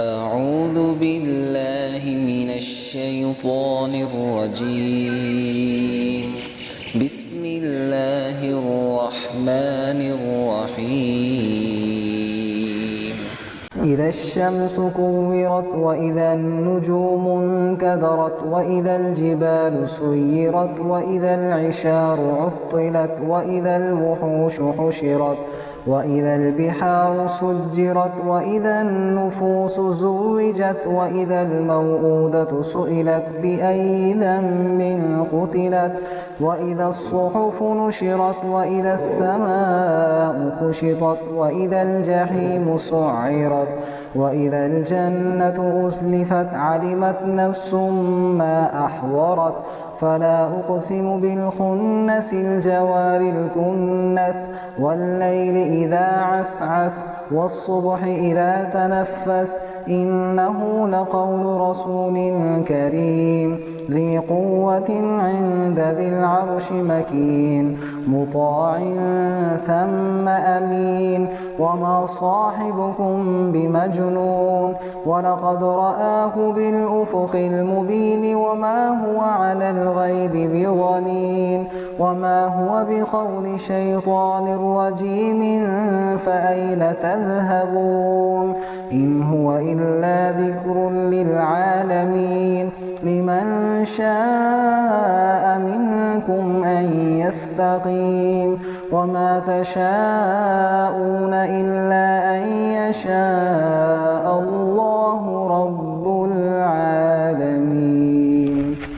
أعوذ بالله من الشيطان الرجيم. بسم الله الرحمن الرحيم. إذا الشمس كورت وإذا النجوم انكدرت وإذا الجبال سيرت وإذا العشار عطلت وإذا الوحوش حشرت وإذا البحار سجرت وإذا النفوس زوجت وإذا الموءودة سئلت بأي ذنب قتلت وإذا الصحف نشرت وإذا السماء كشطت وإذا الجحيم سعرت وإذا الجنة أزلفت علمت نفس ما أحضرت فلا أقسم بالخنس الجوار الكنس والليل إذا عسعس والصبح إذا تنفس إنه لقول رسول كريم ذي قوة عند ذي العرش مكين مطاع ثم أمين وما صاحبكم بمجنون ولقد رآه بالأفق المبين وما هو على الغيب بضنين وما هو بقول شيطان رجيم فأين تذهبون إن هو إلا ذكر للعالمين لمن شاء منكم أن يستقيم وما تشاءون إلا أن يشاء الله رب